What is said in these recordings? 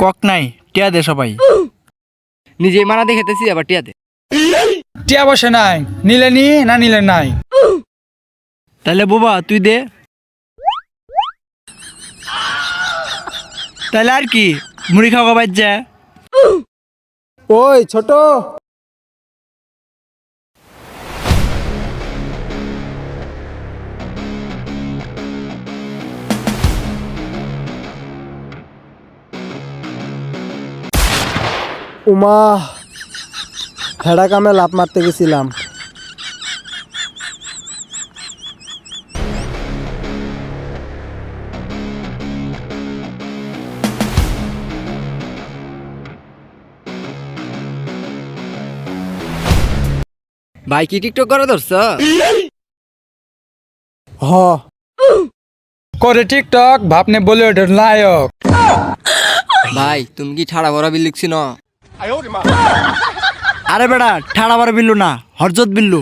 Cock নাই, টিয়া দে সবাই। নিজে মারা দেখেতেছি আবার টিয়াতে। টিয়া বসে নাই, নিলে নি না নিলে নাই। তাহলে বাবা তুই দে। তাহলে আর কি মুড়ি খাওয়া বাদ যা। ওই ছোট, উমা ভেড়া কামে লাফ মারতে গেছিলাম। ভাই কি টিকটক করে ধরছ? হ করে টিকটক ভাবনে বলিউডের নায়ক। ভাই তুমি কি ঠাড়া ভরা বিল লিখছি না? আরে বেটা ঠাড়া বার বিল্লু না, হরজত বিল্লু।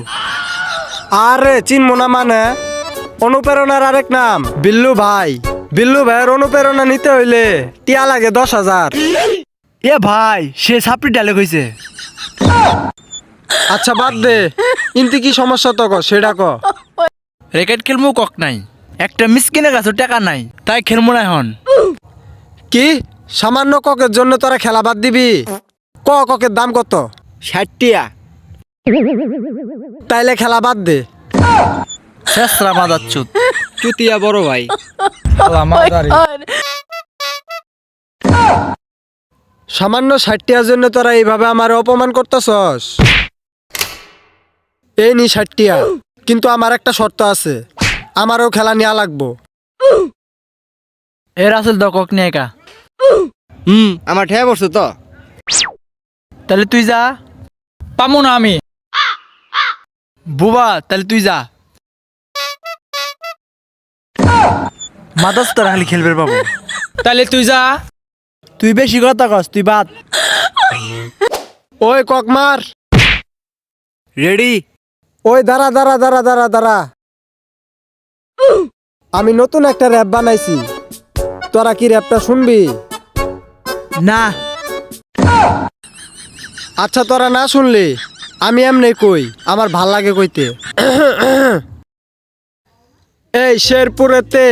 আরে চিনমো না মানে? অনুপ্রেরণার আরেক নাম বিল্লু ভাই। বিল্লু ভাইয়ের অনুপ্রেরণা নিতে হইলে টিয়া লাগে 10,000। এ ভাই সে সাপড়ি ডালে কইছে। আচ্ছা বাদ দে, ইনতি কি সমস্যা তো ক সেটা ক। রেকেট খেলমু কক নাই, একটা মিসকিনে গাছে টাকা নাই, তাই খেলমু না এখন। কি সামান্য ককের জন্য তোরা খেলা বাদ দিবি? ককের দাম কত? 60 টিয়া। তাইলে খেলা বাদ দে। শেষরা মাদাচ্ছুত। চুতিয়া বড় ভাই। আলা মাদারি। সামান্য 60 টিয়ার জন্য তোরা এইভাবে আমার অপমান করতেছস? এই নি 60 টিয়া, কিন্তু আমার একটা শর্ত আছে, আমারও খেলা নেওয়া লাগবো। এ রাসেল দ কক নিয়ে একা। আমার ঠেয়া পড়ছে তো। তাহলে তুই যা। পামু না আমি। বুবা তাহলে তুই যা। মাদাস তোরা খালি খেলবে বাবু। তাহলে তুই যা। তুই বেশি কথা কস, তুই বাদ। ওই ককমার, রেডি? ওই দাঁড়া দাঁড়া দাঁড়া দাঁড়া দাঁড়া, আমি নতুন একটা র্যাপ বানাইছি, তোরা কি র্যাপটা শুনবি? না। আচ্ছা তোরা না শুনলি আমি এমনি কই, আমার ভাল লাগে কইতে। এই শেরপুরেতে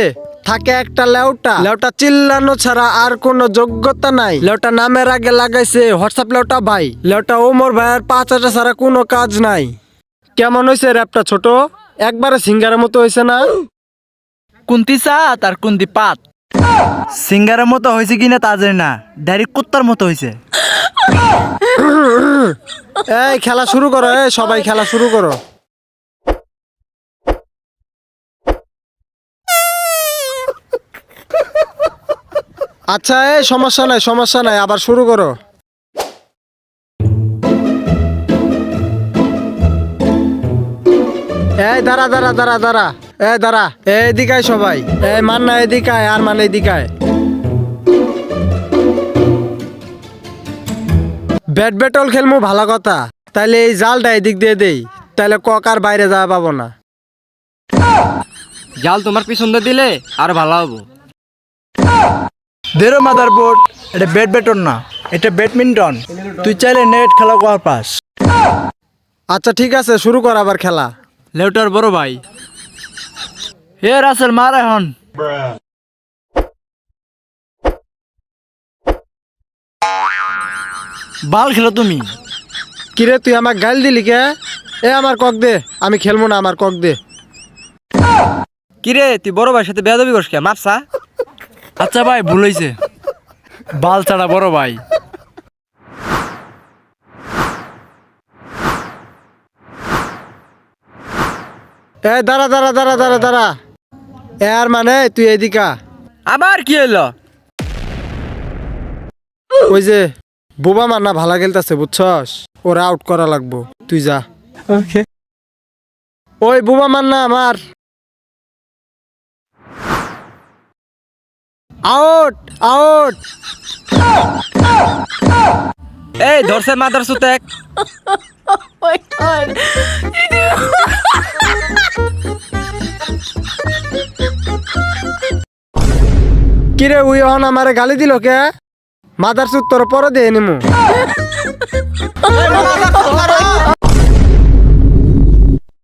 থাকে একটা লেউটা, লেউটা চিল্লানো ছাড়া আর কোনো যোগ্যতা নাই। লেউটা নামের আগে লাগাইছে হোয়াটসঅ্যাপ লেউটা ভাই। লেউটা ওমর ভাইয়ের 5 ছাড়া কোনো কাজ নাই। কেমন হয়েছে র্যাপটা ছোট? একবারে সিঙ্গারের মতো হয়েছে না? কুন্তি সাত আর কুন্তি পাত। সিঙ্গারের মতো হয়েছে কিনা তা জানি না, ডাইরেক্ট কুত্তার মতো হয়েছে। এই খেলা শুরু করো, এই সবাই খেলা শুরু করো। আচ্ছা এই সমস্যা নাই সমস্যা নাই, আবার শুরু করো। এই দাঁড়া দাঁড়া দাঁড়া দাঁড়া, এই দাঁড়া, এদিকায় সবাই, এই মান্না এদিকায়, আর মানে এদিকায়। ব্যাট ব্যাটল খেলমু ভালো কথা, তাইলে এই জালটা এদিক দিয়ে দেই, তাইলে কক আর বাইরে যাওয়া পাবো না। জাল তোমার পিছন দিয়ে দিলে আর ভালো হবো। দেরো মাদার বোর্ড, এটা ব্যাডমিন্টন না, এটা ব্যাডমিন্টন। তুই চাইলে নেট খেলা কর পাস। আচ্ছা ঠিক আছে, শুরু কর আবার খেলা। লেউটার বড় ভাই। এ রাসেল মার এখন। বাল খেলো তুমি। কিরে তুই আমার গাল দিলি কে? এ আমার কক দে, আমি খেলবো না, আমার কক দে। কিরে তুই বড় ভাইয়ের সাথে বেয়াদবি করছ কে? মাপসা। আচ্ছা ভাই ভুল হয়েছে, বাল ছাড়া বড় ভাই। এ দাঁড়া দাঁড়া দাঁড়া দাঁড়া দাঁড়া, এ আর মানে তুই এদিকা। আবার কি হইলো? ওই যে বোবা মান্না ভালা খেলতেছে বুঝছস, ওরা আউট করা লাগবো, তুই যা। ওকে। ওই বোবা মান্না আমার আউট আউট। এই ধরছে মাদার সুতেক। কিরে উই হন আমারে গালি দিল কে? মাদার সুত্তর পরে দিয়ে নিমু